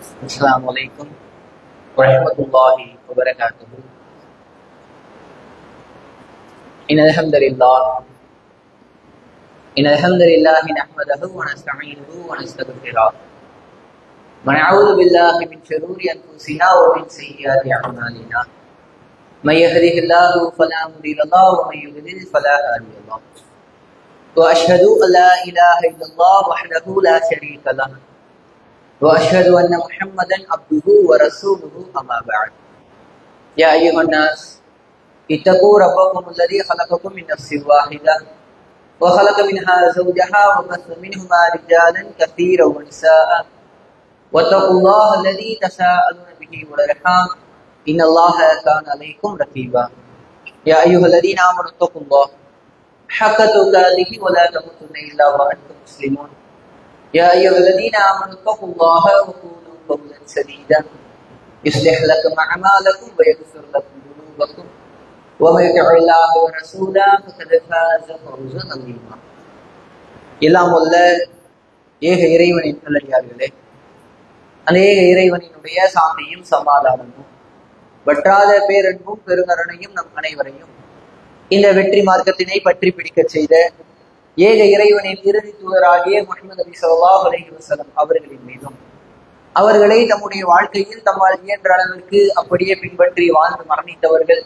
السلام عليكم ورحمة الله وبركاته. إن الحمد لله نحمده ونستعينه ونستغفره ونعوذ بالله من شرور أنفسنا ومن سيئات أعمالنا. من يهده الله فلا مضل له ومن يضلل فلا هادي له. وأشهد أن لا إله إلا الله وحده لا شريك له وأشهد أن محمدا عبده ورسوله أما بعد. يا أيها الناس اتقوا ربكم الذي خلقكم من نفس واحدة وخلق منها زوجها وبث منهما رجالا كثيرا ونساء واتقوا الله الذي تساءلون به والأرحام إن الله كان عليكم رقيبا. يا أيها الذين آمنوا اتقوا الله حق تقاته ولا تموتن إلا وأنتم مسلمون. يا أيها الذين آمنوا اتقوا الله وقولوا قولا سديدا يصلح لكم أعمالكم ويغفر لكم ذنوبكم ومن يطع الله ورسوله فقد فاز فوزا عظيما. எல்லாம் வல்ல ஏக இறைவனின் நல்லடியார்களே, அந்த ஏக இறைவனினுடைய சாந்தியும் சமாதானமும் வற்றாத பேரன்பும் பெருங்கருணையும் நம் அனைவரையும் இந்த வெற்றி மார்க்கத்தினை பற்றி பிடிக்க செய்த ஏக இறைவனின் இறுதி தூதராகிய முஹம்மது நபி ஸல்லல்லாஹு அலைஹி வஸல்லம் அவர்களின் மீதும் அவர்களை தம்முடைய வாழ்க்கையில் தம்மால் இயன்ற அளவிற்கு அப்படியே பின்பற்றி வாழ்ந்து மரணித்தவர்கள்,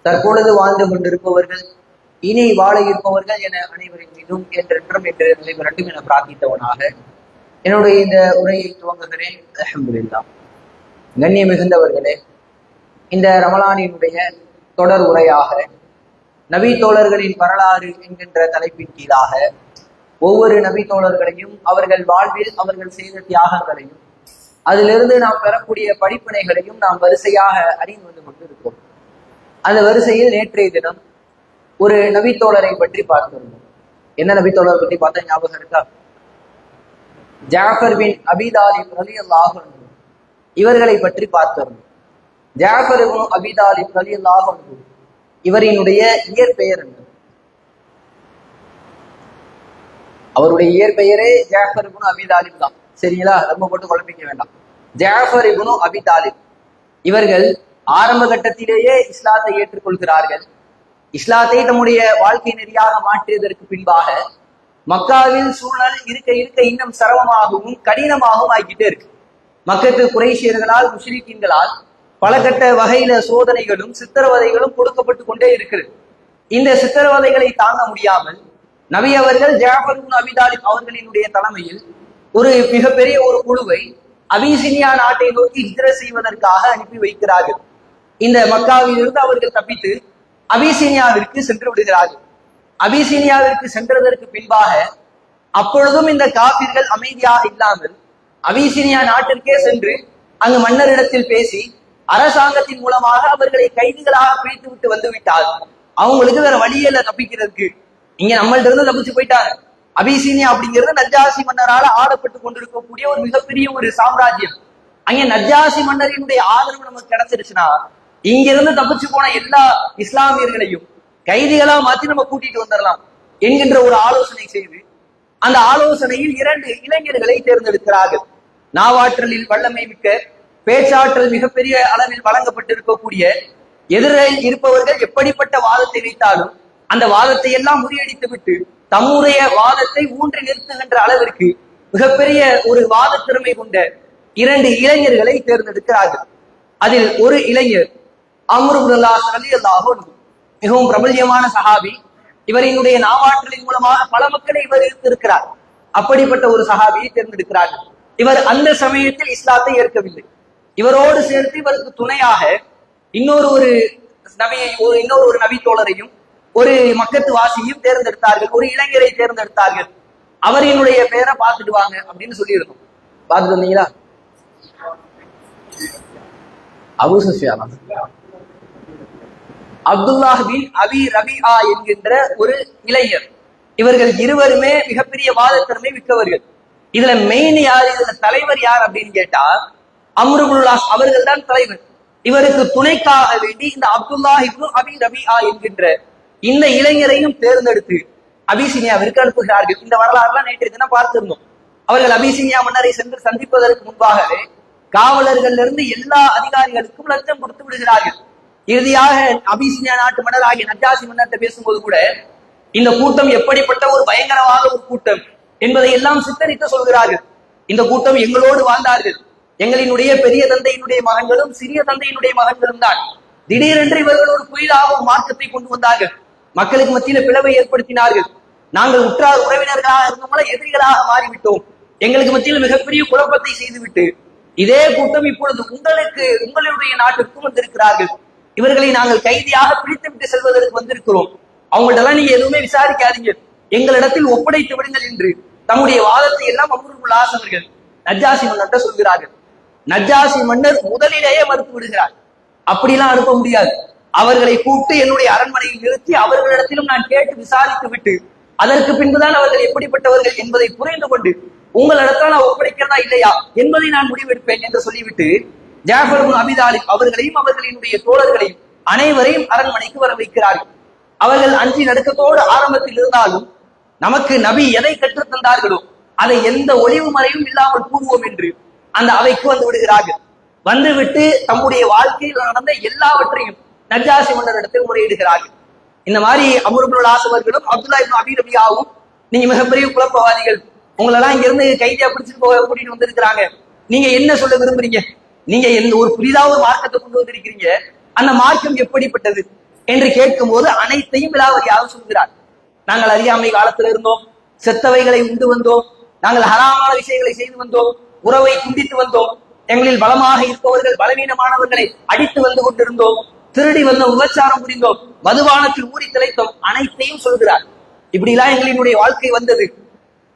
தற்பொழுது வாழ்ந்து கொண்டிருப்பவர்கள், இனி வாழ இருப்பவர்கள் என அனைவரின் மீதும் என்றென்றும் என்று நிலைபெறட்டும் என பிரார்த்தித்தவனாக என்னுடைய இந்த உரையை துவங்குகிறேன். அல்ஹம்துலில்லாஹ். கண்ணியம் மிகுந்தவர்களே, இந்த ரமலானினுடைய தொடர் உரையாக நபி தோழர்களின் வரலாறு என்கின்ற தலைப்பின் கீழாக ஒவ்வொரு நபி தோழர்களையும் அவர்கள் வாழ்வில் அவர்கள் செய்த தியாகங்களையும் அதிலிருந்து நாம் பெறக்கூடிய படிப்பினைகளையும் நாம் வரிசையாக அறிந்து வந்து கொண்டிருக்கிறோம். அந்த வரிசையில் நேற்றைய தினம் ஒரு நபி தோழரை பற்றி பார்த்திருந்தோம். என்ன நபி தோழரை பற்றி பார்த்தா ஞாபகம் இருக்கா? ஜாஃபர் பின் அபி தாலிப் ரலியல்லாஹு அன்ஹு இவர்களை பற்றி பார்த்திருந்தோம். ஜாஃபர் இப்னு அபி தாலிப் ரலியல்லாஹு அன்ஹு இவரினுடைய இயற்பெயர் என்ன? அவருடைய இயற்பெயரே ஜாஃபர் இப்னு அபி தாலிப் தான். சரிங்களா? ரொம்ப போட்டு குழப்பிக்க வேண்டாம். ஜாஃபர் இப்னு அபி தாலிப் இவர்கள் ஆரம்ப கட்டத்திலேயே இஸ்லாத்தை ஏற்றுக்கொள்கிறார்கள். இஸ்லாத்தை தம்முடைய வாழ்க்கை நெறியாக மாற்றியதற்கு பின்பாக மக்காவில் சூழல் இருக்க இருக்க இன்னும் சிரமமாகவும் கடினமாகவும் ஆகிக்கிட்டே இருக்கு. மக்கத்து குறைஷியர்களால் முஷ்ரிக்கீன்களால் பல கட்ட வகையில சோதனைகளும் சித்திரவதைகளும் கொடுக்கப்பட்டு கொண்டே இருக்கிறது. இந்த சித்திரவதைகளை தாங்க முடியாமல் நபி அவர்கள் ஜாஃபர் இப்னு அபி தாலிப் அவர்களினுடைய தலைமையில் ஒரு மிகப்பெரிய ஒரு குழுவை அபிசினியா நாட்டை நோக்கி ஹிஜ்ரத் செய்வதற்காக அனுப்பி வைக்கிறார்கள். இந்த மக்காவில் இருந்து அவர்கள் தப்பித்து அபிசீனியாவிற்கு சென்று விடுகிறார்கள். அபிசீனியாவிற்கு சென்றதற்கு பின்பாக அப்பொழுதும் இந்த காபிர்கள் அமைதியாக இல்லாமல் அபிசீனியா நாட்டிற்கே சென்று அங்கு மன்னரிடத்தில் பேசி அரசாங்கத்தின் மூலமாக அவர்களை கைதிகளாக பிடித்து விட்டு வந்துவிட்டால் அவங்களுக்கு வேற வழியில தப்பிக்கிறதுக்கு. இங்க நம்மள்ட்ட இருந்து தப்பிச்சு போயிட்டாங்க. அபிசீனியா அப்படிங்கிறது நஜ்ஜாசி மன்னரால் ஆளப்பட்டு கொண்டிருக்கக்கூடிய ஒரு மிகப்பெரிய ஒரு சாம்ராஜ்யம். அங்க நஜ்ஜாசி மன்னரினுடைய ஆதரவு நமக்கு கிடைச்சிருச்சுன்னா இங்கிருந்து தப்பிச்சு போன எல்லா இஸ்லாமியர்களையும் கைதிகளா மாத்தி நம்ம கூட்டிட்டு வந்துடலாம் என்கின்ற ஒரு ஆலோசனை செய்து அந்த ஆலோசனையில் 2 இளைஞர்களை தேர்ந்தெடுக்கிறார்கள். நாவாற்றலில் வல்லமை மிக்க, பேச்சாற்றல் மிகப்பெரிய அளவில் வழங்கப்பட்டிருக்கக்கூடிய, எதிரில் இருப்பவர்கள் எப்படிப்பட்ட வாதத்தை வைத்தாலும் அந்த வாதத்தை எல்லாம் முறியடித்து விட்டு தம்முடைய வாதத்தை ஊன்றி நிறுத்துகின்ற அளவிற்கு மிகப்பெரிய ஒரு வாத திறமை கொண்ட 2 இளைஞர்களை தேர்ந்தெடுக்கிறார்கள். அதில் ஒரு இளைஞர் அம்ர் இப்னு ஆஸ் ரலியல்லாஹு அன்ஹு, மிகவும் பிரபல்யமான சஹாபி. இவரினுடைய நாவாற்றலின் மூலமாக பல மக்களை இவர் இருக்கிறார். அப்படிப்பட்ட ஒரு சஹாபியை தேர்ந்தெடுக்கிறார்கள். இவர் அந்த சமயத்தில் இஸ்லாத்தை ஏற்கவில்லை. இவரோடு சேர்த்து இவருக்கு துணையாக இன்னொரு நபி தோழரையும் ஒரு மக்கத்து வாசியையும் தேர்ந்தெடுத்தார்கள். ஒரு இளைஞரை தேர்ந்தெடுத்தார்கள். அவரினுடைய பெயரை பார்த்துட்டு வாங்க அப்படின்னு சொல்லியிருந்தோம். பார்த்துட்டு வந்தீங்களா? அபூ சுஃபியான், அப்துல்லாஹ் பின் அபி ரபிஆ என்கின்ற ஒரு இளைஞர். இவர்கள் இருவருமே மிகப்பெரிய வாதத்திறமை மிக்கவர்கள். இதுல மெயின் யார், இதுல தலைவர் யார் அப்படின்னு கேட்டா அம்ர் இப்னு ஆஸ் அவர்கள் தான் தலைவர். இவருக்கு துணைக்காக வேண்டி இந்த அப்துல்லாஹ் இப்னு அபி ரபிஆ என்கின்ற இந்த இளைஞரையும் தேர்ந்தெடுத்து அபிசீனியாவிற்கு அனுப்புகிறார்கள். இந்த வரலாறுலாம் நேற்றைய தினம் பார்த்திருந்தோம். அவர்கள் அபிசீனியா மன்னரை சென்று சந்திப்பதற்கு முன்பாகவே காவலர்கள் இருந்து எல்லா அதிகாரிகளுக்கும் லஞ்சம் கொடுத்து விடுகிறார்கள். இறுதியாக அபிசீனியா நாட்டு மன்னர் ஆகிய நஜ்ஜாசி மன்னர்கிட்ட பேசும்போது கூட இந்த கூட்டம் எப்படிப்பட்ட ஒரு பயங்கரவாத ஒரு கூட்டம் என்பதை எல்லாம் சித்தரித்து சொல்கிறார்கள். இந்த கூட்டம் எங்களோடு வாழ்ந்தார்கள், எங்களினுடைய பெரிய தந்தையினுடைய மகன்களும் சிறிய தந்தையினுடைய மகன்களும் தான். திடீரென்று இவர்கள் ஒரு புதிதாக ஒரு மாற்றத்தை கொண்டு வந்தார்கள், மக்களுக்கு மத்தியில பிளவை ஏற்படுத்தினார்கள். நாங்கள் உற்றார் உறவினர்களாக இருந்தோம்ல எதிரிகளாக மாறிவிட்டோம், எங்களுக்கு மத்தியில் மிகப்பெரிய குழப்பத்தை செய்துவிட்டு இதே கூட்டம் இப்பொழுது உங்களுடைய நாட்டிற்கும் வந்திருக்கிறார்கள். இவர்களை நாங்கள் கைதியாக பிடித்து விட்டு செல்வதற்கு வந்திருக்கிறோம், அவங்கள்ட்ட நீங்க எதுவுமே விசாரிக்காதீங்க, எங்களிடத்தில் ஒப்படைத்து விடுங்கள் என்று தம்முடைய வாதத்தை எல்லாம் அம்ருல் ஆஸ் அவர்கள் நஜ்ஜாசி மன்னர்கிட்ட சொல்கிறார்கள். நஜ்ஜாசி மன்னர் முதலிலேயே மறுத்து விடுகிறார், அப்படிலாம் அனுப்ப முடியாது, அவர்களை கூப்பிட்டு என்னுடைய அரண்மனையில் நிறுத்தி அவர்களிடத்திலும் நான் கேட்டு விசாரித்து விட்டு அதற்கு பின்புதான் அவர்கள் எப்படிப்பட்டவர்கள் என்பதை புரிந்து கொண்டு உங்களிடத்தில் நான் ஒப்படைக்கிறதா இல்லையா என்பதை நான் முடிவெடுப்பேன் என்று சொல்லிவிட்டு ஜாஃபர் இப்னு அபீ தாலிப் அவர்களையும் அவர்களினுடைய தோழர்களையும் அனைவரையும் அரண்மனைக்கு வர வைக்கிறார்கள். அவர்கள் அஞ்சி நடுக்கத்தோடு ஆரம்பத்தில் இருந்தாலும் நமக்கு நபி எதை கற்றுத் தந்தார்களோ அதை எந்த ஒளிவு மறைவும் இல்லாமல் கூறுவோம் என்று அந்த அவைக்கு வந்து விடுகிறார்கள். வந்துவிட்டு தம்முடைய வாழ்க்கையில் நடந்த எல்லாவற்றையும் நஜ்ஜாசி மன்னரிடத்தில் முறையிடுகிறார்கள். இந்த மாதிரி அம்ர் இப்னு ஆஸ் அவர்களும் அப்துல்லா இப்னு அபீ ரபியாவும் நீங்க மிகப்பெரிய குழப்பவாதிகள், உங்களெல்லாம் இங்க இருந்து கைதியா பிடிச்சிட்டு போக கூட்டிட்டு வந்திருக்கிறாங்க, நீங்க என்ன சொல்ல விரும்புறீங்க, நீங்க ஒரு புதிதாக ஒரு மார்க்கத்தை கொண்டு வந்திருக்கிறீங்க, அந்த மார்க்கம் எப்படிப்பட்டது என்று கேட்கும் போது அனைத்தையும் விலாவரியாக சொல்கிறார். நாங்கள் அறியாமை காலத்தில் இருந்தோம், செத்தவைகளை உண்டு வந்தோம், நாங்கள் ஹராமான விஷயங்களை செய்து வந்தோம், உறவை குண்டித்து வந்தோம், எங்களில் பலமாக இருப்பவர்கள் பலவீனமானவர்களை அடித்து வந்து கொண்டிருந்தோம், திருடி வந்த விபச்சாரம் புரிந்தோம், மதுபானத்தில் ஊறி திளைத்தோம், அனைத்தையும் சொல்கிறார். இப்படிலாம் எங்களினுடைய வாழ்க்கை வந்தது.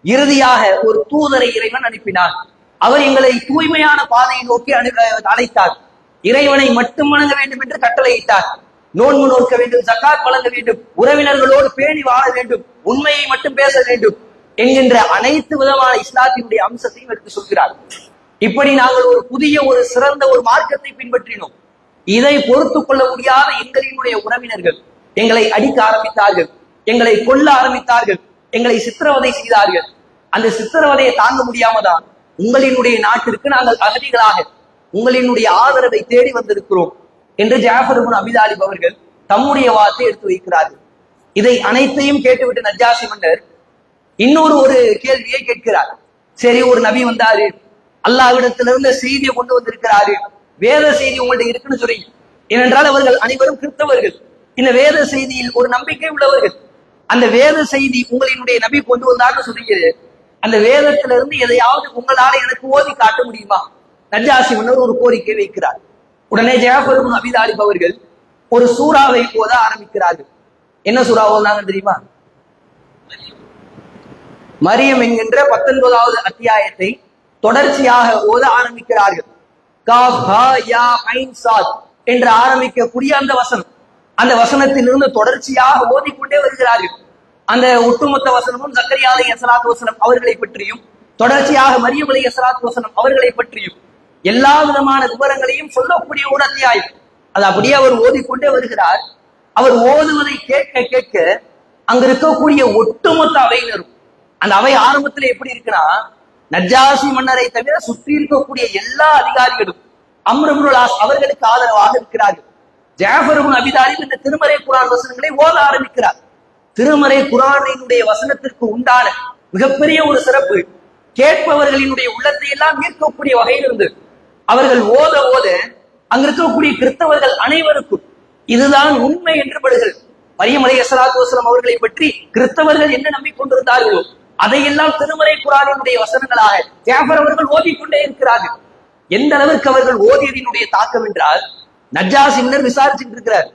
இறுதியாக ஒரு தூதரை இறைவன் அனுப்பினார், அவர் எங்களை தூய்மையான பாதையை நோக்கி அழைத்தார், இறைவனை மட்டும் வணங்க வேண்டும் என்று கட்டளையிட்டார், நோன்பு நோக்க வேண்டும், ஜக்காத் வழங்க வேண்டும், உறவினர்களோடு பேணி வாழ வேண்டும், உண்மையை மட்டும் பேச வேண்டும் என்கின்ற அனைத்து விதமான இஸ்லாத்தினுடைய அம்சத்தையும் எடுத்து சொல்கிறார். இப்படி நாங்கள் ஒரு புதிய ஒரு சிறந்த ஒரு மார்க்கத்தை பின்பற்றினோம். இதை பொறுத்து கொள்ள முடியாத எங்களினுடைய உறவினர்கள் எங்களை அடிக்க ஆரம்பித்தார்கள், எங்களை கொல்ல ஆரம்பித்தார்கள், எங்களை சித்திரவதை செய்தார்கள். அந்த சித்திரவதையை தாங்க முடியாம தான் உங்களினுடைய நாட்டிற்கு நாங்கள் அகதிகளாக உங்களினுடைய ஆதரவை தேடி வந்திருக்கிறோம் என்று ஜாஃபர் இப்னு அபீ தாலிப் அவர்கள் தம்முடைய வார்த்தை எடுத்து வைக்கிறார்கள். இதை அனைத்தையும் கேட்டுவிட்டு நஜ்ஜாசி மன்னர் ஒரு கேள்வியை கேட்கிறார். சரி, ஒரு நபி வந்தாரு, அல்லாஹ்விடத்திலிருந்து செய்தியை கொண்டு வந்திருக்கிறாரு, வேத செய்தி உங்கள்ட்ட இருக்குன்னு சொல்லி, ஏனென்றால் அவர்கள் அனைவரும் கிறிஸ்தவர்கள், இந்த வேத செய்தியில் ஒரு நம்பிக்கை உள்ளவர்கள், அந்த வேத செய்தி உங்களினுடைய நபி கொண்டு வந்தாருன்னு சொல்றீங்க, அந்த வேதத்திலிருந்து எதையாவது உங்களால எனக்கு ஓதி காட்ட முடியுமா? நஜ்ஜாசி மன்னர் ஒரு கோரிக்கை வைக்கிறார். உடனே ஜாஃபர் இப்னு அபீ தாலிப் அவர்கள் ஒரு சூறாவை ஓத ஆரம்பிக்கிறார்கள். என்ன சூறா ஓதுனாங்க தெரியுமா? மரியம் என்கின்ற 19வது அத்தியாயத்தை தொடர்ச்சியாக ஓத ஆரம்பிக்கிறார்கள். காஃப் ஹா யா ஐன் சாத் என்று ஆரம்பிக்கக்கூடிய அந்த வசனம், அந்த வசனத்திலிருந்து தொடர்ச்சியாக ஓதிக்கொண்டே வருகிறார்கள். அந்த ஒட்டுமொத்த வசனமும் ஜக்கரியா அலைஹிஸ்ஸலாத்து வஸலாம் அவர்களை பற்றியும், தொடர்ச்சியாக மரியம் அலைஹிஸ்ஸலாத்து வஸலாம் அவர்களை பற்றியும் எல்லா விதமான விவரங்களையும் சொல்லக்கூடிய ஒரு அத்தியாயம். அது அப்படியே அவர் ஓதிக்கொண்டே வருகிறார். அவர் ஓதுவதை கேட்க கேட்க அங்க இருக்கக்கூடிய ஒட்டுமொத்த அவையினரும், அந்த அவை ஆரம்பத்துல எப்படி இருக்குன்னா, நஜ்ஜாசி மன்னரை தவிர சுற்றி இருக்கக்கூடிய எல்லா அதிகாரிகளும் அம்ர் இப்னு ஆஸ் அவர்களுக்கு ஆதரவாக இருக்கிறார்கள். ஜாஃபர் இப்னு அபீ தாலிப் இந்த திருமறை குர்ஆன் வசனங்களை ஓத ஆரம்பிக்கிறார். திருமறை குர்ஆனினுடைய வசனத்திற்கு உண்டான மிகப்பெரிய ஒரு சிறப்பு, கேட்பவர்களினுடைய உள்ளத்தை எல்லாம் ஈர்க்கக்கூடிய வகையில் இருந்து அவர்கள் ஓத ஓத அங்க இருக்கக்கூடிய கிறிஸ்தவர்கள் அனைவருக்கும் இதுதான் உண்மை என்று படுகிறது. மரியம் அலைஹிஸ்ஸலாத்து வஸலாம் அவர்களை பற்றி கிறிஸ்தவர்கள் என்ன நம்பிக்கொண்டிருந்தார்களோ அதையெல்லாம் திருமறை குர்ஆனினுடைய வசனங்களாக ஜாஃபர் அவர்கள் ஓதிக்கொண்டே இருக்கிறார்கள். எந்த அளவிற்கு அவர்கள் ஓதியதினுடைய தாக்கம் என்றால், நஜ்ஜாசி மன்னர் விசாரிச்சுட்டு இருக்கிறார்,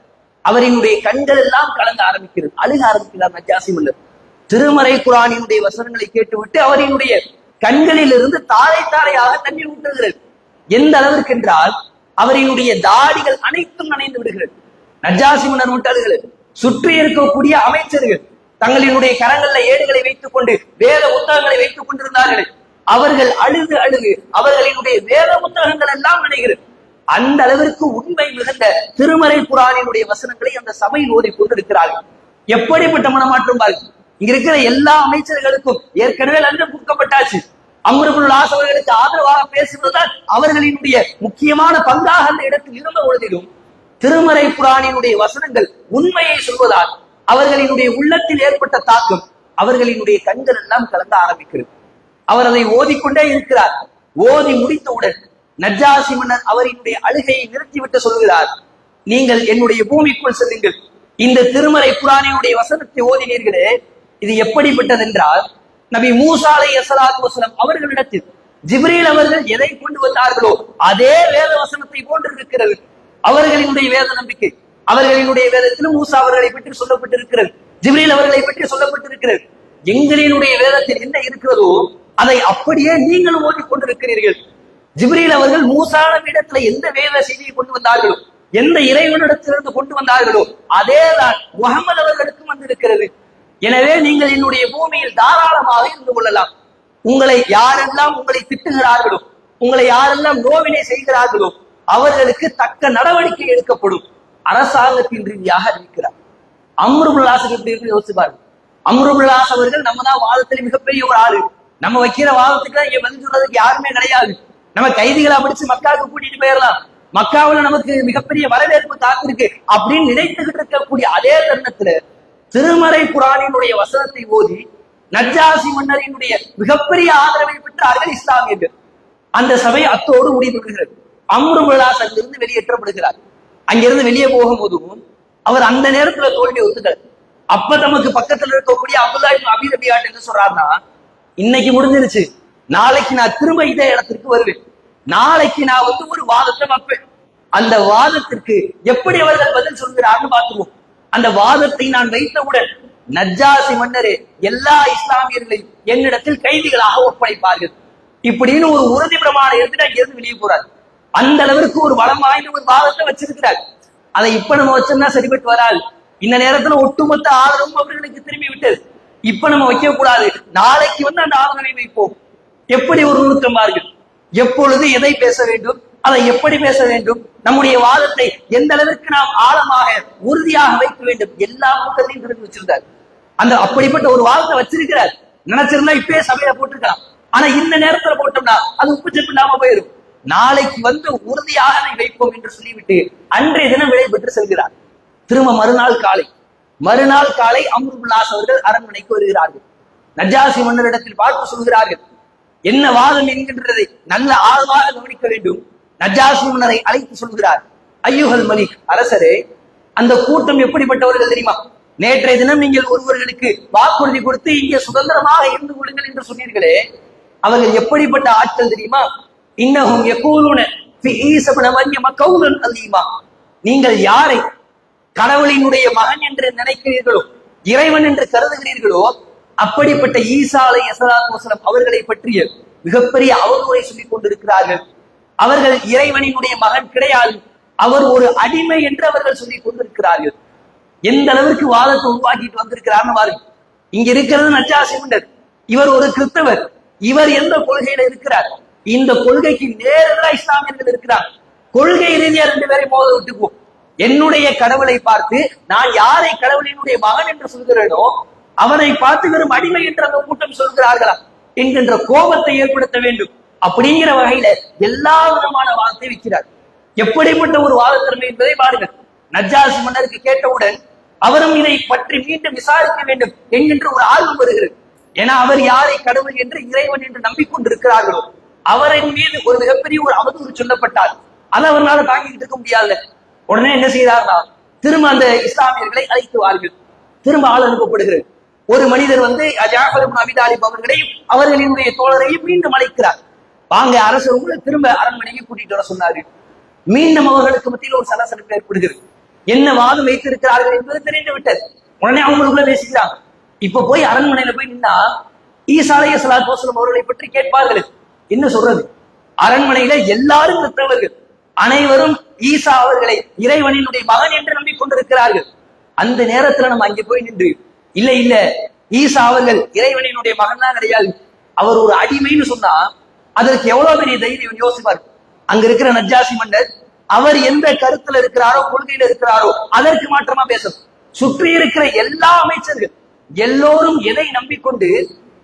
அவரினுடைய கண்கள் எல்லாம் கலங்க ஆரம்பிக்கிறது, அழுக ஆரம்பிக்கிறார் நஜ்ஜாசி மன்னர். திருமறை குர்ஆனினுடைய வசனங்களை கேட்டுவிட்டு அவரினுடைய கண்களில் இருந்து தாரை தாரையாக தண்ணீர் ஊற்றுகிறது. எந்த அளவிற்கு என்றால் அவரினுடைய தாடிகள் அனைத்தும் நனைந்து விடுகிறது. நஜ்ஜாசி மன்னர் விட்டார்கள், சுற்றி இருக்கக்கூடிய அமைச்சர்கள் தங்களினுடைய கரங்கள்ல ஏடுகளை வைத்துக் கொண்டு வேத புத்தகங்களை வைத்துக் கொண்டிருந்தார்கள். அவர்கள் அழுது அழுது அவர்களினுடைய வேத புத்தகங்கள் எல்லாம் நினைகிறது. அந்த அளவிற்கு உண்மை மிகுந்த திருமறை குர்ஆனினுடைய வசனங்களை அந்த சபையில் ஓதி கொண்டிருக்கிறார்கள். எப்படிப்பட்ட மனமாற்றம் பாருங்கள். இங்க இருக்கிற எல்லா அமைச்சர்களுக்கும் ஏற்கனவே லஞ்சம் கொடுக்கப்பட்டாச்சு, அம்ர் இப்னு ஆஸ் அவர்களுக்கு ஆதரவாக பேசுவதுதான் அவர்களினுடைய முக்கியமான பங்காக அந்த இடத்தில் இருந்த பொழுதிலும், திருமறை குர்ஆனினுடைய வசனங்கள் உண்மையை சொல்வதால் அவர்களினுடைய உள்ளத்தில் ஏற்பட்ட தாக்கம் அவர்களினுடைய கண்கள் எல்லாம் கலங்க ஆரம்பிக்கிறது. அவர் அதை ஓதிக்கொண்டே இருக்கிறார். ஓதி முடித்தவுடன் நஜ்ஜாசி மன்னர் அவரினுடைய அழுகையை நிறுத்திவிட்டு சொல்கிறார், நீங்கள் என்னுடைய பூமிக்குள் செல்லுங்கள். இந்த திருமறை குர்ஆனினுடைய வசனத்தை ஓதினீர்களே, இது எப்படிப்பட்டது என்றால், நபி மூசா அலைஹிஸ்ஸலாத்து வஸலாம் அவர்களிடத்தில் ஜிப்ரீல் அவர்கள் எதை கொண்டு வந்தார்களோ அதே வேத வசனத்தை போன்று இருக்கிறது. அவர்களினுடைய வேத நம்பிக்கை, அவர்களினுடைய வேதத்திலும் மூசா அவர்களை பற்றி சொல்லப்பட்டிருக்கிறது, ஜிப்ரீல் அவர்களை பற்றி சொல்லப்பட்டிருக்கிறது. எங்களினுடைய வேதத்தில் என்ன இருக்கிறதோ அதை அப்படியே நீங்களும் ஓதிக் கொண்டிருக்கிறீர்கள். ஜிப்ரீல் அவர்கள் மூசா இடத்துல எந்த வேத செய்தியை கொண்டு வந்தார்களோ, எந்த இறைவனிடத்திலிருந்து கொண்டு வந்தார்களோ அதேதான் முகமது அவர்களுக்கும் வந்திருக்கிறது. எனவே நீங்கள் என்னுடைய பூமியில் தாராளமாக இருந்து கொள்ளலாம். உங்களை யாரெல்லாம் உங்களை திட்டுகிறார்களோ, உங்களை யாரெல்லாம் நோவினை செய்கிறார்களோ அவர்களுக்கு தக்க நடவடிக்கை எடுக்கப்படும் அரசாங்கத்தின் ரீதியாக அறிவிக்கிறார். அம்ர் இப்னு ஆஸ் எப்படி யோசிச்சு பாருங்க. அம்ர் இப்னு ஆஸ் அவர்கள் நம்ம தான் வாதத்தில் மிகப்பெரிய ஒரு ஆளு. நம்ம வைக்கிற வாதத்துக்கு தான் இங்க பதில் சொல்றதுக்கு யாருமே கிடையாது. நம்ம கைதிகளை பிடிச்சு மக்காவுக்கு கூட்டிட்டு போயிடலாம், மக்காவுல நமக்கு மிகப்பெரிய வரவேற்பு காத்திருக்கு அப்படின்னு நினைத்துக்கிட்டு இருக்கக்கூடிய அதே தருணத்துல திருமறை குர்ஆனினுடைய வசனத்தை ஓதி நஜ்ஜாசி மன்னரினுடைய மிகப்பெரிய ஆதரவை பெற்றார்கள் இஸ்லாமியர்கள். அந்த சபை அத்தோடு முடிந்து விடுகிறது. அம்ர் இப்னு ஆஸ் அங்கிருந்து வெளியேற்றப்படுகிறார். அங்கிருந்து வெளியே போகும்போதும் அவர் அந்த நேரத்துல தோல்வி ஒத்துக்கள். அப்ப நமக்கு பக்கத்துல இருக்கக்கூடிய அப்துல்லா இப்னு அபீ ரபியா என்ன சொல்றாருன்னா, இன்னைக்கு முடிஞ்சிருச்சு, நாளைக்கு நான் திரும்ப இதே இடத்திற்கு வருவேன், நாளைக்கு நான் ஒரு வாதத்தை வைப்பேன், அந்த வாதத்திற்கு எப்படி அவர்கள் பதில் சொல்கிறார்னு பார்த்துருவோம். அந்த வாதத்தை நான் வைத்தவுடன் நஜ்ஜாசி மன்னரே எல்லா இஸ்லாமியர்களையும் என்னிடத்தில் கைதிகளாக ஒப்படைப்பார்கள் இப்படின்னு ஒரு உறுதி பிரமாணம் எடுத்துட்டு அங்கிருந்து வெளியே போறாரு. அந்த அளவிற்கு ஒரு பலம் வாய்ந்த ஒரு வாதத்தை வச்சிருக்கிறார். அதை இப்ப நம்ம வச்சோம்னா சரிபட்டு வராது. இந்த நேரத்துல ஒட்டுமொத்த ஆதரவும் அவர்களுக்கு திரும்பி விட்டது. இப்ப நம்ம வைக்க கூடாது, நாளைக்கு அந்த ஆதரவை வைப்போம். எப்படி ஒரு நுணுக்கம் பாருங்கள். எப்பொழுது எதை பேச வேண்டும், அதை எப்படி பேச வேண்டும், நம்முடைய வாதத்தை எந்த அளவிற்கு நாம் ஆழமாக உறுதியாக வைக்க வேண்டும், எல்லா நோக்கத்தையும் தெரிந்து வச்சிருந்தார். அந்த அப்படிப்பட்ட ஒரு வாதத்தை வச்சிருக்கிறார். நினைச்சிருந்தா இப்பயே சபையில போட்டிருக்கலாம். ஆனா இந்த நேரத்துல போட்டோம்னா அது உப்பு செப்பு இல்லாம போயிடும். நாளைக்கு உறுதியாக அதை வைப்போம் என்று சொல்லிவிட்டு அன்றைய தினம் விடை பெற்று செல்கிறார். திரும்ப மறுநாள் காலை அம்ர் இப்னு ஆஸ் அவர்கள் அரண்மனைக்கு வருகிறார்கள். நஜ்ஜாசி மன்னரிடத்தில் பார்த்து சொல்கிறார்கள், என்ன வாதம் என்கின்றதை நல்ல ஆழமாக கவனிக்க வேண்டும். நஜ்ஜாசி மன்னரை அழைத்து சொல்கிறார், ஐயுஹல் மலிக், அரசரே, அந்த கூட்டம் எப்படிப்பட்டவர்கள் தெரியுமா? நேற்றைய தினம் நீங்கள் ஒருவர்களுக்கு வாக்குறுதி கொடுத்து இங்கே சுதந்திரமாக இருந்து கொள்ளுங்கள் என்று சொன்னீர்களே, அவர்கள் எப்படிப்பட்ட ஆட்கள் தெரியுமா? இன்னஹும் யகூலுன ஃபீ ஈஸா இப்னு மர்யம கௌலன் அலீமா. நீங்கள் யாரை கடவுளினுடைய மகன் என்று நினைக்கிறீர்களோ, இறைவன் என்று கருதுகிறீர்களோ, அப்படிப்பட்ட ஈசா அலைஹிஸ்ஸலாத்து வஸலாம் அவர்களை பற்றிய மிகப்பெரிய அவதூறை சொல்லிக் கொண்டிருக்கிறார்கள். அவர்கள் இறைவனினுடைய மகன் கிடையாது, அவர் ஒரு அடிமை என்று அவர்கள் சொல்லிக் கொண்டிருக்கிறார்கள். எந்த அளவிற்கு வாதத்தை உருவாக்கிட்டு வந்திருக்கிறார்னு பாருங்க. இங்க இருக்கிறது நஜ்ஜாசி மன்னர், இவர் ஒரு கிறிஸ்தவர். இவர் எந்த கொள்கையில இருக்கிறார்? இந்த கொள்கைக்கு நேரா இஸ்லாமியர்கள் இருக்கிறார். கொள்கை ரீதியா ரெண்டு பேரை மோத விட்டுக்குவோம். என்னுடைய கடவுளை பார்த்து நான் யாரை கடவுளினுடைய மகன் என்று சொல்கிறேனோ அவனை பார்த்து வெறும் அடிமை என்று அந்த கூட்டம் சொல்கிறார்களா என்கின்ற கோபத்தை ஏற்படுத்த வேண்டும். அப்படிங்கிற வகையில எல்லா விதமான வாதத்தை வைக்கிறார். எப்படிப்பட்ட ஒரு வாதத்திறமை என்பதை பாருங்கள். நஜ்ஜாசி மன்னருக்கு கேட்டவுடன் அவரும் இதை பற்றி மீண்டும் விசாரிக்க வேண்டும் என்கின்ற ஒரு ஆர்வம் வருகிறது. ஏன்னா அவர் யாரை கடவுள் என்று இறைவன் என்று நம்பிக்கொண்டிருக்கிறார்களோ அவரின் மீது ஒரு மிகப்பெரிய ஒரு அவதூறு சொல்லப்பட்டால் அதை அவர்களால் தாங்கிட்டு இருக்க முடியாது. உடனே என்ன செய்யறாருன்னா, திரும்ப அந்த இஸ்லாமியர்களை அழைத்து வார்கள். திரும்ப ஆள் அனுப்பப்படுகிறது. ஒரு மனிதர் ஜாஃபர் இப்னு அபீ தாலிப் அவர்களையும் அவர்களினுடைய தோழரையும் மீண்டும் அழைக்கிறார். வாங்க அரசர் உங்களை திரும்ப அரண்மனைக்கு கூட்டிட்டு வர சொன்னாரு. மீண்டும் அவர்களுக்கு மத்தியில் ஒரு சலசலப்பு ஏற்படுகிறது. என்ன வாதம் வைத்திருக்கிறார்கள் என்பது தெரிந்து விட்டது. உடனே அவங்களுக்குள்ள பேசிக்கிறாங்க. இப்ப போய் அரண்மனையில போய் நின்னா ஈசா அலைஹிஸ்ஸலாத்து வஸலாம் அவர்களை பற்றி கேட்பார்கள். என்ன சொல்றது? அரண்மனையில எல்லாரும் கிறிஸ்தவர்கள், அனைவரும் ஈசா அவர்களை இறைவனினுடைய மகன் என்று நம்பிக்கொண்டிருக்கிறார்கள். அந்த நேரத்துல நம்ம அங்கே போய் நின்று இல்ல ஈசா அவர்கள் இறைவனினுடைய மகன் தான் கிடையாது, அவர் ஒரு அடிமைன்னு சொன்னா அதற்கு எவ்வளவு பெரிய தைரியம் யோசிப்பார். அங்க இருக்கிற நஜ்ஜாசி மன்னர் அவர் எந்த கருத்துல இருக்கிறாரோ, கொள்கையில இருக்கிறாரோ அதற்கு மாற்றமா பேசணும். சுற்றி இருக்கிற எல்லா அமைச்சர்கள் எல்லோரும் எதை நம்பிக்கொண்டு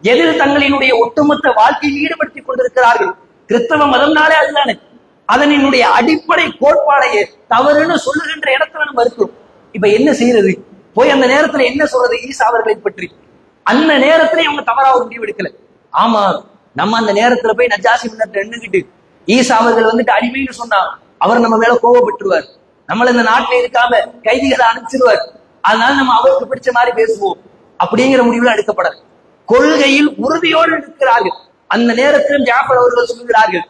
எதில் தங்களினுடைய ஒட்டுமொத்த வாழ்க்கையில் ஈடுபடுத்திக் கொண்டிருக்கிறார்கள். கிறிஸ்தவ மதம்னாலே அதுதானே. அதனுடைய அடிப்படை கோட்பாடையே தவறுன்னு சொல்லுகின்ற இடத்துல நம்ம இருக்கிறோம். இப்ப என்ன செய்யறது? போய் அந்த நேரத்துல என்ன சொல்றது ஈசா அவர்களை பற்றி? அந்த நேரத்துல அவங்க தவறா ஒரு முடிவு எடுக்கல. ஆமா, நம்ம அந்த நேரத்துல போய் நஜாசி முன்னத்தை எண்ணுகிட்டு ஈசா அவர்கள் வந்துட்டு அடிமைன்னு சொன்னா அவர் நம்ம மேல கோவப்பட்டுருவார், நம்மள இந்த நாட்டுல இருக்காம கைதிகளை அனுப்பிச்சிருவார், அதனால நம்ம அவருக்கு பிடிச்ச மாதிரி பேசுவோம் அப்படிங்கிற முடிவுல எடுக்கப்படாது. கொள்கையில் உறுதியோடு இருக்கிறார்கள். அந்த நேரத்திலும் ஜாஃபர் அவர்கள் சொல்கிறார்கள்,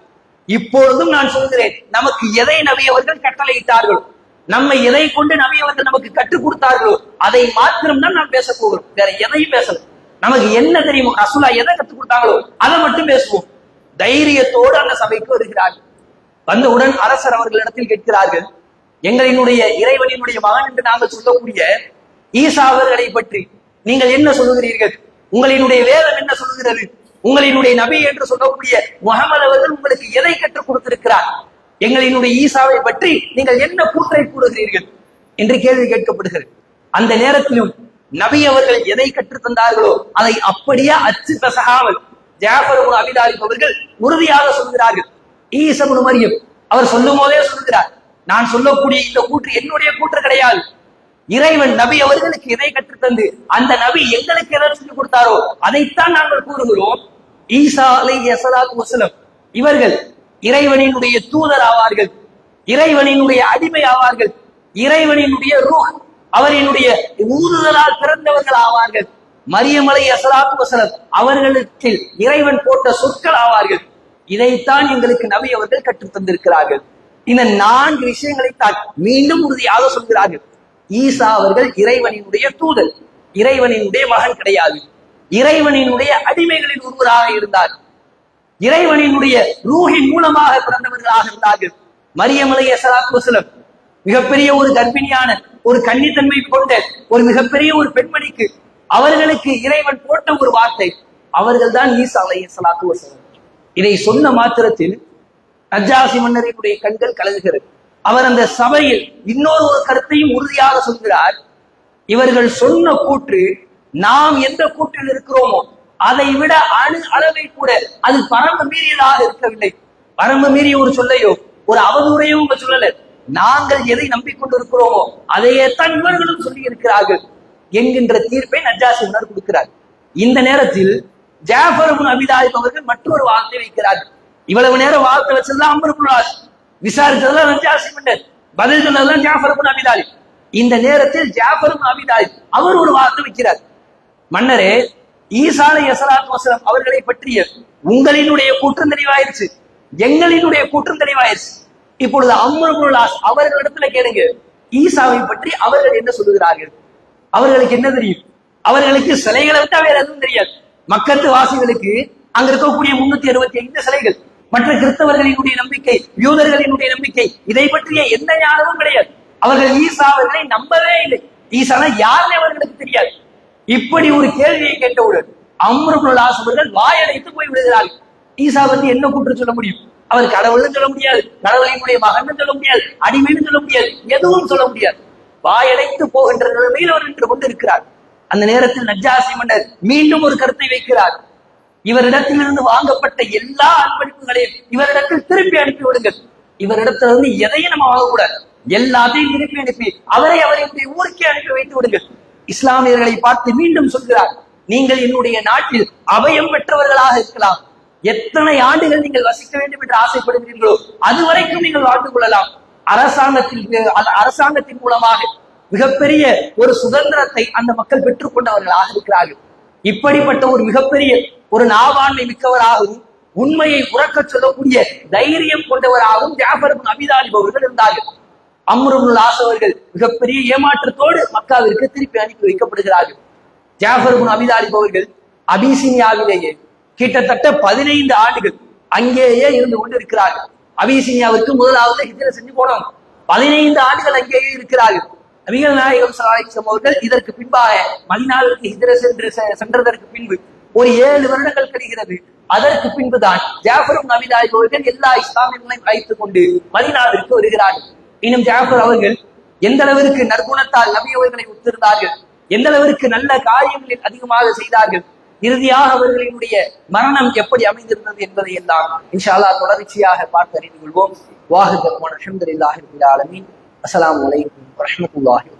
இப்பொழுதும் நான் சொல்கிறேன், நமக்கு எதை நபி அவர்கள் கட்டளையிட்டார்களோ, நம்ம எதை கொண்டு நபி அவர்கள் நமக்கு கற்றுக் கொடுத்தார்களோ அதை மாத்திரம் தான் நாம் பேச போகிறோம். வேற எதையும் பேசல. நமக்கு என்ன தெரியுமோ, ரசூலா எதை கற்றுக் கொடுத்தாங்களோ அதை மட்டும் பேசுவோம். தைரியத்தோடு அந்த சபைக்கு வருகிறார்கள். வந்தவுடன் அரசர் அவர்களிடத்தில் கேட்கிறார்கள், எங்களினுடைய இறைவனினுடைய மகன் என்று நாங்கள் சொல்லக்கூடிய ஈசா அவர்களை பற்றி நீங்கள் என்ன சொல்லுகிறீர்கள்? உங்களினுடைய வேதம் என்ன சொல்லுகிறது? உங்களினுடைய நபி என்று சொல்லக்கூடிய முகமது அவர்கள் உங்களுக்கு எதை கற்றுக் கொடுத்திருக்கிறார்? எங்களினுடைய ஈசாவை பற்றி நீங்கள் என்ன கூற்றை கூறுகிறீர்கள் என்று கேள்வி கேட்கப்படுகிறது. அந்த நேரத்திலும் நபி அவர்கள் எதை கற்றுத் தந்தார்களோ அதை அப்படியே அச்சு கசகாமல் ஜாஃபர் இப்னு அபீ தாலிப் அவர்கள் உறுதியாக சொல்கிறார்கள். ஈசா இப்னு மரியம் அவர் சொல்லும் போதே சொல்கிறார், நான் சொல்லக்கூடிய இந்த கூற்று என்னுடைய கூற்று கிடையாது. இறைவன் நபி அவர்களுக்கு எதை கற்றுத்தந்து அந்த நபி எங்களுக்கு எதை சொல்லிக் கொடுத்தாரோ அதைத்தான் நாங்கள் கூறுகிறோம். ஈசா அலைஹிஸ்ஸலாத்து வஸலாம் இவர்கள் இறைவனினுடைய தூதர் ஆவார்கள், இறைவனினுடைய அடிமை ஆவார்கள், இறைவனினுடைய ரூஹ் அவரினுடைய ஊதுதலால் பிறந்தவர்கள் ஆவார்கள். மரியம் அலைஹிஸ்ஸலாத்து வஸலாம் அவர்களுக்கு இறைவன் போட்ட சொற்கள் ஆவார்கள். இதைத்தான் எங்களுக்கு நபி அவர்கள் கற்றுத் தந்திருக்கிறார்கள். இந்த 4 விஷயங்களைத்தான் மீண்டும் உறுதியாக சொல்கிறார்கள். ஈசா அவர்கள் இறைவனினுடைய தூதர், இறைவனினுடைய மகன் கிடையாது, இறைவனினுடைய அடிமைகளின் ஒருவராக இருந்தார், இறைவனினுடைய ரூஹின் மூலமாக பிறந்தவர்களாக இருந்தார்கள். மரியம் அலைஹிஸ்ஸலாத்து வஸலாம் மிகப்பெரிய ஒரு கர்ப்பிணியான ஒரு கன்னித்தன்மை கொண்ட ஒரு மிகப்பெரிய ஒரு பெண்மணிக்கு அவர்களுக்கு இறைவன் போட்ட ஒரு வார்த்தை, அவர்கள் தான் ஈசா அலைஹிஸ்ஸலாத்து வஸலாம். இதை சொன்ன மாத்திரத்தில் நஜ்ஜாசி மன்னரினுடைய கண்கள் கலங்குகிறது. அவர் அந்த சபையில் இன்னொரு ஒரு கருத்தையும் உறுதியாக சொல்கிறார், இவர்கள் சொன்ன கூற்று நாம் எந்த கூற்றில் இருக்கிறோமோ அதை விட அணு அளவை கூட அது பரம்பு மீறியதாக இருக்கவில்லை. பரம்பு மீறிய ஒரு சொல்லையோ ஒரு அவதூறையோ உங்க சொல்லல, நாங்கள் எதை நம்பிக்கொண்டிருக்கிறோமோ அதையே தான் இவர்களும் சொல்லி இருக்கிறார்கள் என்கின்ற தீர்ப்பை நஜ்ஜாசி மன்னர் கொடுக்கிறார். இந்த நேரத்தில் ஜாஃபர் இப்னு அபீ தாலிப் அவர்கள் மற்றொரு வார்த்தை வைக்கிறார்கள். இவ்வளவு நேரம் வார்த்தை வச்சதுதான் அம்ர் இப்னு ஆஸ், விசாரிச்சதெல்லாம் நஜ்ஜாசி மன்னர், பதில் சொன்னதெல்லாம் ஜாஃபர் இப்னு அபீ தாலிப். இந்த நேரத்தில் ஜாஃபர் இப்னு அபீ தாலிப் அவர் ஒரு வார்த்தை வைக்கிறார், மன்னரே ஈசா அலைஹிஸ்ஸலாத்து வஸலாம் அவர்களை பற்றிய உங்களினுடைய கூற்றம் தெளிவாயிருச்சு, எங்களினுடைய கூற்றம் தெளிவாயிருச்சு. இப்பொழுது அம்ர் இப்னு ஆஸ் அவர்களிடத்துல கேளுங்க, ஈசாவை பற்றி அவர்கள் என்ன சொல்லுகிறார்கள்? அவர்களுக்கு என்ன தெரியும்? அவர்களுக்கு சிலைகளை விட்டா வேற எதுவும் தெரியாது. மக்கத்து வாசிகளுக்கு அங்க இருக்கக்கூடிய 365 சிலைகள், மற்ற கிறிஸ்தவர்களினுடைய நம்பிக்கை, யூதர்களினுடைய நம்பிக்கை, இதை பற்றிய எந்த ஞானமும் கிடையாது. அவர்கள் ஈசா அவர்களை நம்பவே இல்லை. ஈசானா யாருன்னு அவர்களுக்கு தெரியாது. இப்படி ஒரு கேள்வியை கேட்டவுடன் அம்ர் இப்னு ஆஸ் அவர்கள் வாயடைத்து போய் விடுகிறார்கள். ஈசா பற்றி என்ன கூற்று சொல்ல முடியும்? அவர் கடவுள்னு சொல்ல முடியாது, கடவுளினுடைய மகன் சொல்ல முடியாது, அடிமைன்னு சொல்ல முடியாது, எதுவும் சொல்ல முடியாது. வாயடைத்து போகின்ற நிலைமையில் அவர் நின்று கொண்டு இருக்கிறார். அந்த நேரத்தில் நஜ்ஜாசி மன்னர் மீண்டும் ஒரு கருத்தை வைக்கிறார், இவரிடத்திலிருந்து வாங்கப்பட்ட எல்லா அன்பளிப்புகளையும் இவரிடத்தில் திருப்பி அனுப்பி விடுங்கள். இவரிடத்திலிருந்து எதையும் நம்ம வாங்கக்கூடாது, எல்லாத்தையும் திருப்பி அனுப்பி அவருடைய ஊருக்கே அனுப்பி வைத்து விடுங்கள். இஸ்லாமியர்களை பார்த்து மீண்டும் சொல்கிறார், நீங்கள் என்னுடைய நாட்டில் அபயம் பெற்றவர்களாக இருக்கலாம், எத்தனை ஆண்டுகள் நீங்கள் வசிக்க வேண்டும் என்று ஆசைப்படுகிறீர்களோ அதுவரைக்கும் நீங்கள் வாழ்ந்து கொள்ளலாம். அரசாங்கத்தின் மூலமாக மிகப்பெரிய ஒரு சுதந்திரத்தை அந்த மக்கள் பெற்றுக் கொண்டவர்களாக இருக்கிறார்கள். இப்படிப்பட்ட ஒரு மிகப்பெரிய ஒரு நாவாண்மை மிக்கவராகவும் உண்மையை உறக்க சொல்லக்கூடிய தைரியம் கொண்டவராகவும் ஜாஃபர் இப்னு அபீ தாலிப் அவர்கள் இருந்தார்கள். அம்ர் இப்னு ஆஸ் அவர்கள் மிகப்பெரிய ஏமாற்றத்தோடு மக்காவிற்கு திருப்பி அனுப்பி வைக்கப்படுகிறார்கள். ஜாஃபர் இப்னு அபீ தாலிப் அவர்கள் அபிசீனியாவிலேயே கிட்டத்தட்ட 15 ஆண்டுகள் அங்கேயே இருந்து கொண்டு இருக்கிறார்கள். அபிசீனியாவிற்கு முதலாவது ஹிஜ்ரத் செஞ்சு போனோம், 15 ஆண்டுகள் அங்கேயே இருக்கிறார்கள். நபிகள் நாயகம் ஸல்லல்லாஹு அலைஹி வஸல்லம் அவர்கள் இதற்கு பின்பாக மதீனாவிற்கு ஹிஜ்ரத் சென்றதற்கு பின்பு ஒரு 7 வருடங்கள் கழிகிறது. அதற்கு பின்புதான் ஜாஃபர் இப்னு அபீ தாலிப் அவர்கள் எல்லா இஸ்லாமியர்களையும் அழைத்துக் கொண்டு மதீனாவிற்கு வருகிறார்கள். இன்னும் ஜாஃபர் அவர்கள் எந்த அளவிற்கு நற்குணத்தால் நபி அவர்களை ஒத்திருந்தார்கள், எந்த அளவிற்கு நல்ல காரியங்களில் அதிகமாக செய்தார்கள், இறுதியாக அவர்களினுடைய மரணம் எப்படி அமைந்திருந்தது என்பதை எல்லாம் இன்ஷா அல்லாஹ் தொடர்ச்சியாக பார்த்து அறிந்து கொள்வோம். வாஹித் அல்ஹம்துலில்லாஹி ரப்பில் ஆலமீன். அஸ்ஸலாமு அலைக்கும் வரஹ்மத்துல்லாஹி